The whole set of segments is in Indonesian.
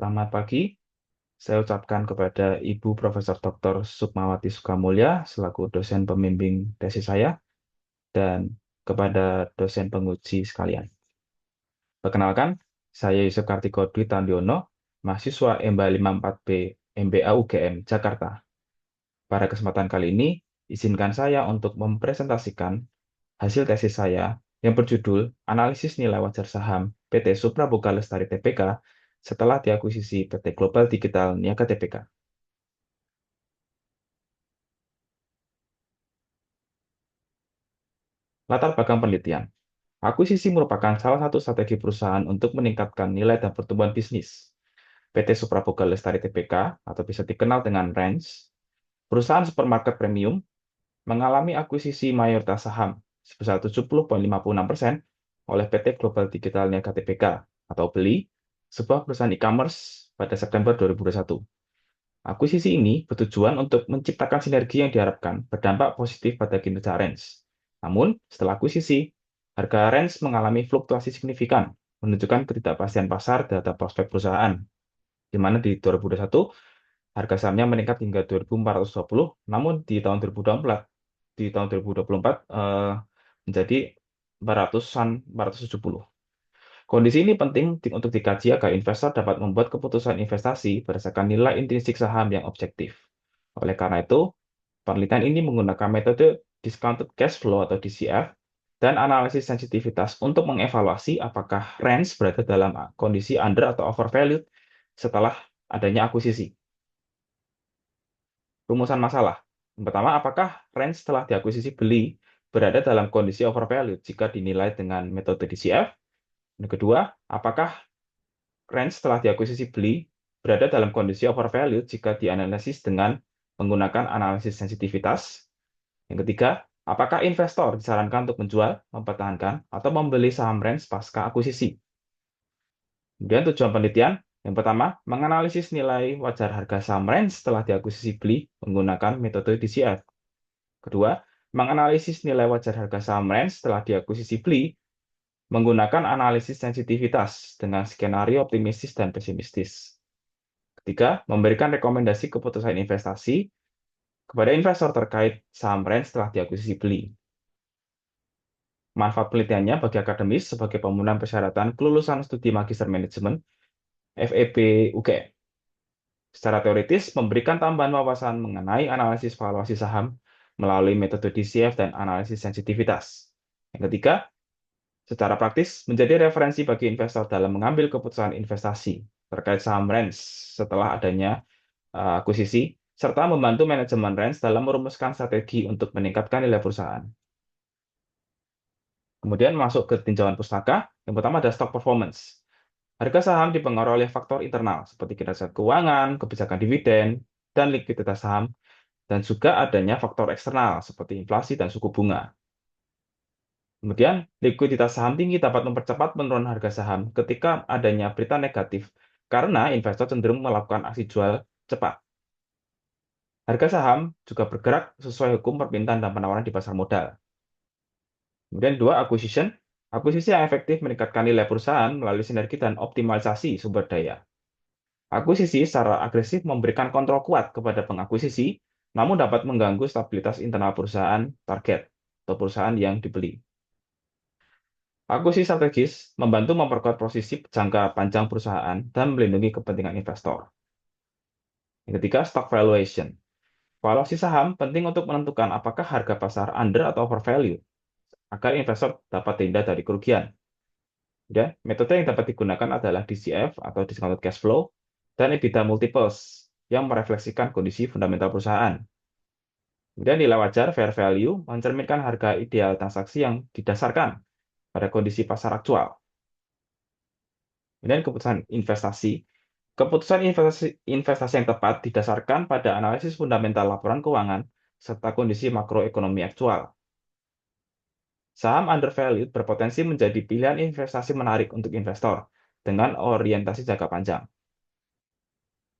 Selamat pagi, saya ucapkan kepada Ibu Profesor Dr. Sukmawati Sukamulya selaku dosen pembimbing tesis saya dan kepada dosen penguji sekalian. Perkenalkan, saya Yusuf Kartiko Dwi Tandiono, mahasiswa MBA 54B MBA UGM Jakarta. Pada kesempatan kali ini, izinkan saya untuk mempresentasikan hasil tesis saya yang berjudul Analisis Nilai Wajar Saham PT Supraboga Lestari Tbk setelah diakuisisi PT Global Digital Niaga Tbk. Latar belakang penelitian. Akuisisi merupakan salah satu strategi perusahaan untuk meningkatkan nilai dan pertumbuhan bisnis. PT Supraboga Lestari Tbk, atau bisa dikenal dengan RANS, perusahaan supermarket premium, mengalami akuisisi mayoritas saham sebesar 70,56% oleh PT Global Digital Niaga Tbk, atau BELI, sebuah perusahaan e-commerce pada September 2021. Akuisisi ini bertujuan untuk menciptakan sinergi yang diharapkan berdampak positif pada kinerja RANS. Namun, setelah akuisisi, harga RANS mengalami fluktuasi signifikan, menunjukkan ketidakpastian pasar terhadap prospek perusahaan, di mana di 2021 harga sahamnya meningkat hingga 2.420, namun di tahun 2024 menjadi 470. Kondisi ini penting untuk dikaji agar investor dapat membuat keputusan investasi berdasarkan nilai intrinsik saham yang objektif. Oleh karena itu, penelitian ini menggunakan metode discounted cash flow atau DCF dan analisis sensitivitas untuk mengevaluasi apakah range berada dalam kondisi under atau overvalued setelah adanya akuisisi. Rumusan masalah. Yang pertama, apakah range setelah diakuisisi beli berada dalam kondisi overvalued jika dinilai dengan metode DCF? Yang kedua, apakah range setelah diakuisisi beli berada dalam kondisi overvalued jika dianalisis dengan menggunakan analisis sensitivitas? Yang ketiga, apakah investor disarankan untuk menjual, mempertahankan, atau membeli saham range pasca akuisisi? Kemudian tujuan penelitian, yang pertama, menganalisis nilai wajar harga saham range setelah diakuisisi beli menggunakan metode DCF. Kedua, menganalisis nilai wajar harga saham range setelah diakuisisi beli menggunakan analisis sensitivitas dengan skenario optimistis dan pesimistis. Ketiga, memberikan rekomendasi keputusan investasi kepada investor terkait saham range setelah diakuisisi beli. Manfaat penelitiannya bagi akademis sebagai pemenuhan persyaratan kelulusan studi Magister Manajemen FEB UGM. Secara teoritis, memberikan tambahan wawasan mengenai analisis valuasi saham melalui metode DCF dan analisis sensitivitas. Yang ketiga, secara praktis menjadi referensi bagi investor dalam mengambil keputusan investasi terkait saham range setelah adanya akuisisi, serta membantu manajemen range dalam merumuskan strategi untuk meningkatkan nilai perusahaan. Kemudian masuk ke tinjauan pustaka, yang pertama ada stock performance. Harga saham dipengaruhi oleh faktor internal seperti kinerja keuangan, kebijakan dividen, dan likuiditas saham, dan juga adanya faktor eksternal seperti inflasi dan suku bunga. Kemudian, likuiditas saham tinggi dapat mempercepat penurunan harga saham ketika adanya berita negatif karena investor cenderung melakukan aksi jual cepat. Harga saham juga bergerak sesuai hukum permintaan dan penawaran di pasar modal. Kemudian dua, acquisition. Akuisisi yang efektif meningkatkan nilai perusahaan melalui sinergi dan optimalisasi sumber daya. Akuisisi secara agresif memberikan kontrol kuat kepada pengakuisisi, namun dapat mengganggu stabilitas internal perusahaan target atau perusahaan yang dibeli. Akuisisi strategis membantu memperkuat posisi jangka panjang perusahaan dan melindungi kepentingan investor. Yang ketiga, stock valuation. Valuasi saham penting untuk menentukan apakah harga pasar under atau overvalue agar investor dapat terhindar dari kerugian. Dan metode yang dapat digunakan adalah DCF atau discounted cash flow dan EBITDA multiples yang merefleksikan kondisi fundamental perusahaan. Kemudian nilai wajar fair value mencerminkan harga ideal transaksi yang didasarkan pada kondisi pasar aktual. Kemudian keputusan investasi. Keputusan investasi yang tepat didasarkan pada analisis fundamental laporan keuangan serta kondisi makroekonomi aktual. Saham undervalued berpotensi menjadi pilihan investasi menarik untuk investor dengan orientasi jangka panjang.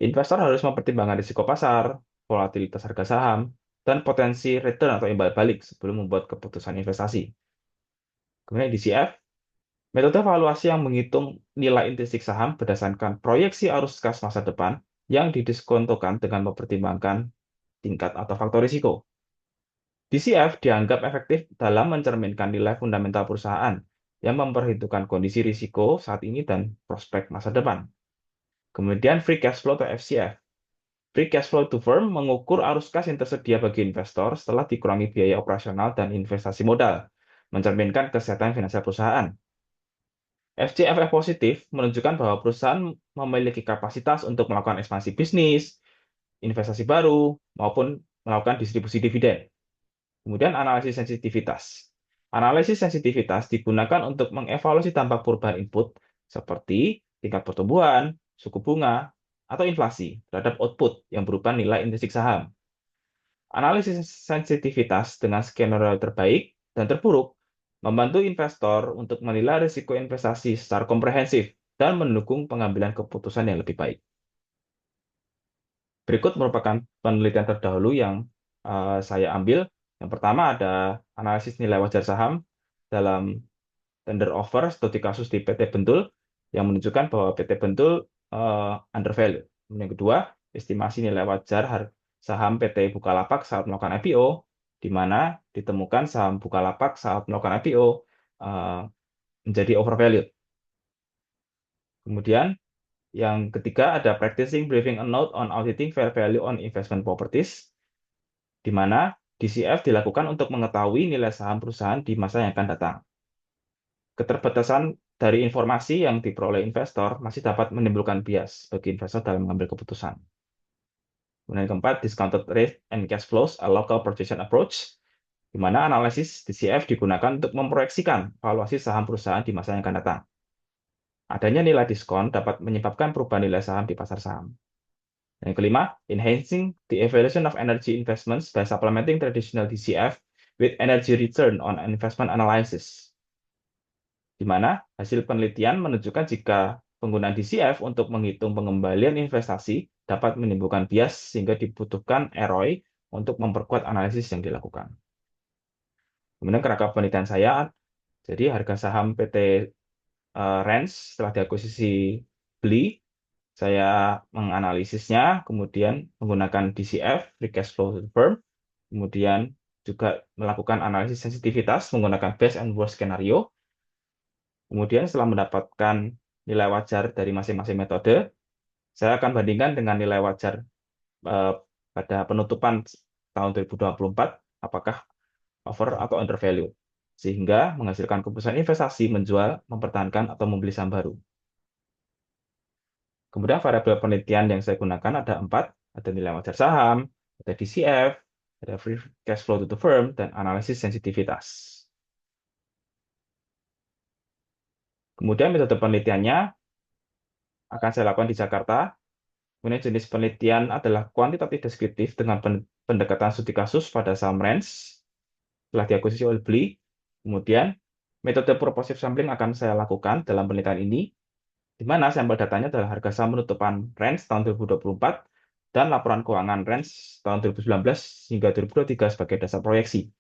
Investor harus mempertimbangkan risiko pasar, volatilitas harga saham, dan potensi return atau imbal balik sebelum membuat keputusan investasi. Kemudian DCF, Metode valuasi yang menghitung nilai intrinsik saham berdasarkan proyeksi arus kas masa depan yang didiskontokan dengan mempertimbangkan tingkat atau faktor risiko. DCF dianggap efektif dalam mencerminkan nilai fundamental perusahaan yang memperhitungkan kondisi risiko saat ini dan prospek masa depan. Kemudian free cash flow atau FCF. Free cash flow to firm mengukur arus kas yang tersedia bagi investor setelah dikurangi biaya operasional dan investasi modal, mencerminkan kesehatan finansial perusahaan. FCFF positif menunjukkan bahwa perusahaan memiliki kapasitas untuk melakukan ekspansi bisnis, investasi baru, maupun melakukan distribusi dividen. Kemudian analisis sensitivitas. Analisis sensitivitas digunakan untuk mengevaluasi dampak perubahan input seperti tingkat pertumbuhan, suku bunga, atau inflasi terhadap output yang berupa nilai intrinsik saham. Analisis sensitivitas dengan skenario terbaik dan terburuk membantu investor untuk menilai risiko investasi secara komprehensif dan mendukung pengambilan keputusan yang lebih baik. Berikut merupakan penelitian terdahulu yang saya ambil. Yang pertama ada analisis nilai wajar saham dalam tender offer studi kasus di PT Bentul yang menunjukkan bahwa PT Bentul undervalue. Yang kedua, estimasi nilai wajar saham PT Bukalapak saat melakukan IPO, di mana ditemukan saham Bukalapak saat melakukan IPO menjadi overvalued. Kemudian yang ketiga ada practicing briefing a note on auditing fair value on investment properties, di mana DCF dilakukan untuk mengetahui nilai saham perusahaan di masa yang akan datang. Keterbatasan dari informasi yang diperoleh investor masih dapat menimbulkan bias bagi investor dalam mengambil keputusan. Kemudian yang keempat, discounted rate and cash flows, a local projection approach, di mana analisis DCF digunakan untuk memproyeksikan valuasi saham perusahaan di masa yang akan datang. Adanya nilai diskon dapat menyebabkan perubahan nilai saham di pasar saham. Yang kelima, enhancing the evaluation of energy investments by supplementing traditional DCF with energy return on investment analysis, di mana hasil penelitian menunjukkan jika penggunaan DCF untuk menghitung pengembalian investasi dapat menimbulkan bias sehingga dibutuhkan ROI untuk memperkuat analisis yang dilakukan. Kemudian kerangka penelitian saya, jadi harga saham PT Rens setelah diakuisisi beli, saya menganalisisnya, kemudian menggunakan DCF, free cash flow to the firm, kemudian juga melakukan analisis sensitivitas menggunakan best and worst skenario. Kemudian setelah mendapatkan nilai wajar dari masing-masing metode, saya akan bandingkan dengan nilai wajar pada penutupan tahun 2024, apakah over atau undervalue, sehingga menghasilkan keputusan investasi menjual, mempertahankan, atau membeli saham baru. Kemudian variabel penelitian yang saya gunakan ada 4, ada nilai wajar saham, ada DCF, ada free cash flow to the firm, dan analisis sensitivitas. Kemudian metode penelitiannya akan saya lakukan di Jakarta. Kemudian jenis penelitian adalah kuantitatif deskriptif dengan pendekatan studi kasus pada saham Rens setelah diakuisisi oleh beli. Kemudian metode purposive sampling akan saya lakukan dalam penelitian ini, di mana sampel datanya adalah harga saham penutupan Rens tahun 2024 dan laporan keuangan Rens tahun 2019 hingga 2023 sebagai dasar proyeksi.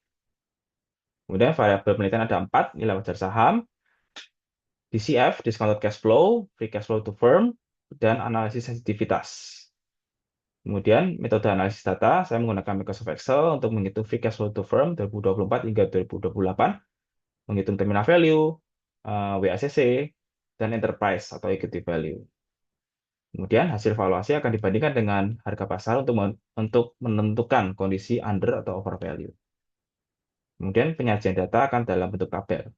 Kemudian variabel penelitian ada 4, nilai wajar saham, DCF, discounted cash flow, free cash flow to firm, dan analisis sensitivitas. Kemudian metode analisis data, saya menggunakan Microsoft Excel untuk menghitung free cash flow to firm 2024 hingga 2028, menghitung terminal value, WACC, dan enterprise atau equity value. Kemudian hasil valuasi akan dibandingkan dengan harga pasar untuk menentukan kondisi under atau over value. Kemudian penyajian data akan dalam bentuk tabel.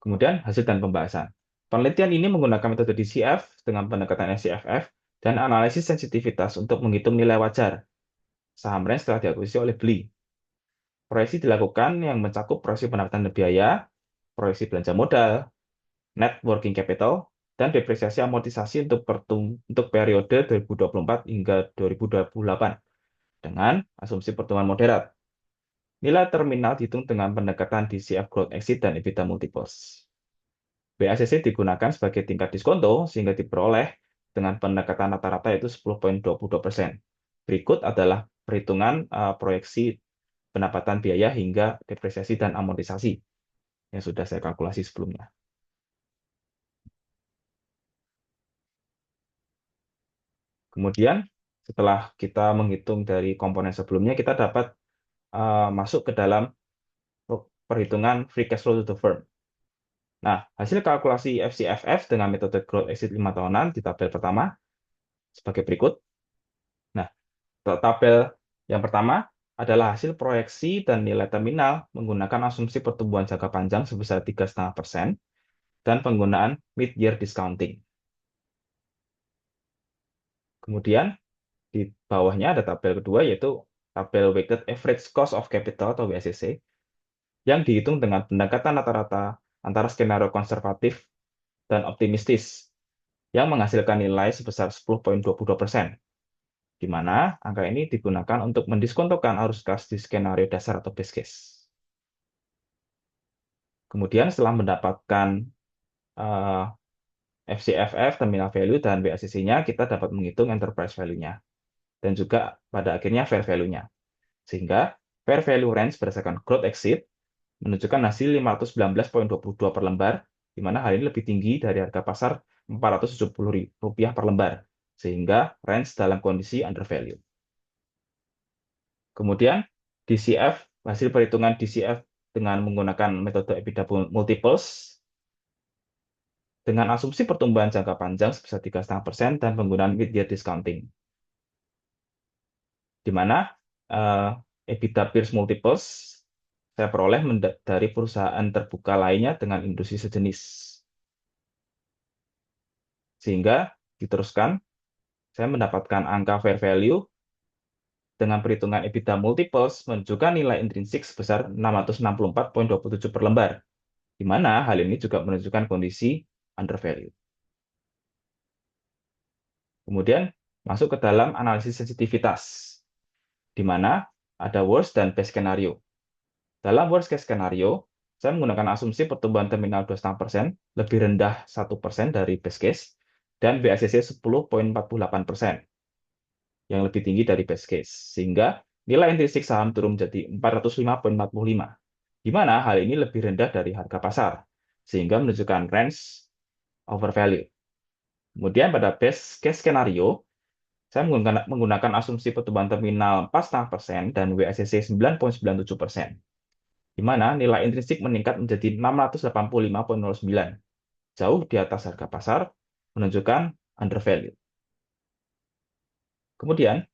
Kemudian hasil dan pembahasan. Penelitian ini menggunakan metode DCF dengan pendekatan SCFF dan analisis sensitivitas untuk menghitung nilai wajar saham Rens setelah diakuisisi oleh beli. Proyeksi dilakukan yang mencakup proyeksi pendapatan dan biaya, proyeksi belanja modal, net working capital, dan depresiasi amortisasi untuk periode 2024 hingga 2028 dengan asumsi pertumbuhan moderat. Nilai terminal dihitung dengan pendekatan DCF growth exit dan EBITDA multiples. WACC digunakan sebagai tingkat diskonto sehingga diperoleh dengan pendekatan rata-rata yaitu 10,22%. Berikut adalah perhitungan proyeksi pendapatan biaya hingga depresiasi dan amortisasi. yang sudah saya kalkulasi sebelumnya. Kemudian setelah kita menghitung dari komponen sebelumnya, kita dapat masuk ke dalam perhitungan free cash flow to the firm. Nah, hasil kalkulasi FCFF dengan metode growth exit 5 tahunan di tabel pertama sebagai berikut. Nah, tabel yang pertama adalah hasil proyeksi dan nilai terminal menggunakan asumsi pertumbuhan jangka panjang sebesar 3,5% dan penggunaan mid-year discounting. Kemudian di bawahnya ada tabel kedua, yaitu tabel Weighted Average Cost of Capital atau WACC, yang dihitung dengan pendekatan rata-rata antara skenario konservatif dan optimistis, yang menghasilkan nilai sebesar 10,22%, di mana angka ini digunakan untuk mendiskontokan arus kas di skenario dasar atau base case. Kemudian setelah mendapatkan FCFF, terminal value, dan WACC-nya, kita dapat menghitung enterprise value-nya, dan juga pada akhirnya fair value-nya. Sehingga fair value range berdasarkan growth exit menunjukkan hasil 519,22 per lembar, di mana hal ini lebih tinggi dari harga pasar Rp470 per lembar, sehingga range dalam kondisi undervalue. Kemudian DCF, hasil perhitungan DCF dengan menggunakan metode EBITDA multiples dengan asumsi pertumbuhan jangka panjang sebesar 3,5% dan penggunaan mid-year discounting, di mana EBITDA peers multiples saya peroleh dari perusahaan terbuka lainnya dengan industri sejenis. Sehingga diteruskan, saya mendapatkan angka fair value dengan perhitungan EBITDA multiples menunjukkan nilai intrinsik sebesar 664,27 per lembar, di mana hal ini juga menunjukkan kondisi undervalue. Kemudian masuk ke dalam analisis sensitivitas, di mana ada worst dan best skenario. Dalam worst case skenario, saya menggunakan asumsi pertumbuhan terminal 2,5%, lebih rendah 1% dari best case, dan BACC 10,48%, yang lebih tinggi dari best case, sehingga nilai intrinsik saham turun menjadi 405,45, di mana hal ini lebih rendah dari harga pasar, sehingga menunjukkan range overvalue. Kemudian pada best case skenario, saya menggunakan asumsi pertumbuhan terminal 4,5% dan WACC 9,97%, di mana nilai intrinsik meningkat menjadi 685,09, jauh di atas harga pasar, menunjukkan undervalue. Kemudian,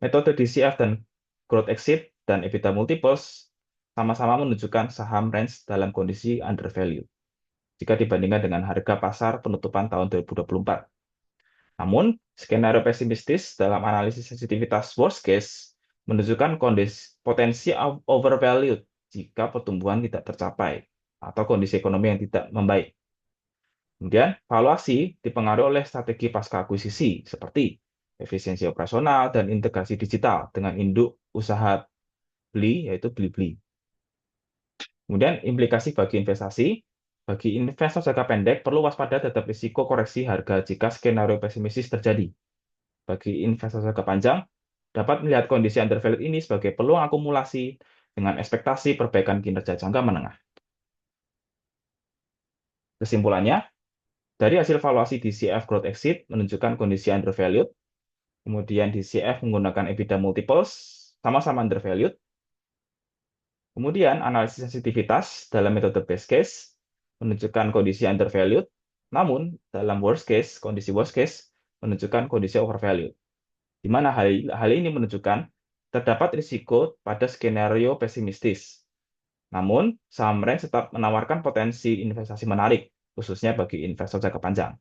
metode DCF dan growth exit dan EBITDA multiples sama-sama menunjukkan saham range dalam kondisi undervalue jika dibandingkan dengan harga pasar penutupan tahun 2024. Namun, skenario pesimistis dalam analisis sensitivitas worst case menunjukkan kondisi potensi overvalued jika pertumbuhan tidak tercapai atau kondisi ekonomi yang tidak membaik. Kemudian, valuasi dipengaruhi oleh strategi pasca akuisisi seperti efisiensi operasional dan integrasi digital dengan induk usaha beli, yaitu Blibli. Kemudian, implikasi bagi investasi. Bagi investor jangka pendek, perlu waspada terhadap risiko koreksi harga jika skenario pesimistis terjadi. Bagi investor jangka panjang, dapat melihat kondisi undervalued ini sebagai peluang akumulasi dengan ekspektasi perbaikan kinerja jangka menengah. Kesimpulannya, dari hasil valuasi DCF growth exit menunjukkan kondisi undervalued, kemudian DCF menggunakan EBITDA multiples sama-sama undervalued, kemudian analisis sensitivitas dalam metode best case menunjukkan kondisi undervalued, namun dalam worst case, kondisi worst case menunjukkan kondisi overvalued, di mana hal ini menunjukkan terdapat risiko pada skenario pesimistis. Namun, saham range tetap menawarkan potensi investasi menarik, khususnya bagi investor jangka panjang.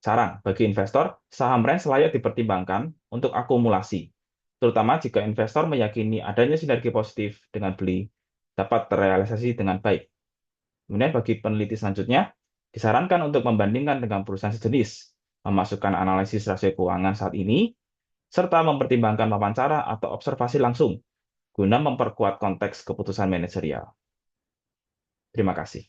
Saran, bagi investor, saham range layak dipertimbangkan untuk akumulasi, terutama jika investor meyakini adanya sinergi positif dengan beli dapat terrealisasi dengan baik. Kemudian bagi peneliti selanjutnya, disarankan untuk membandingkan dengan perusahaan sejenis, memasukkan analisis rasio keuangan saat ini, serta mempertimbangkan wawancara atau observasi langsung, guna memperkuat konteks keputusan manajerial. Terima kasih.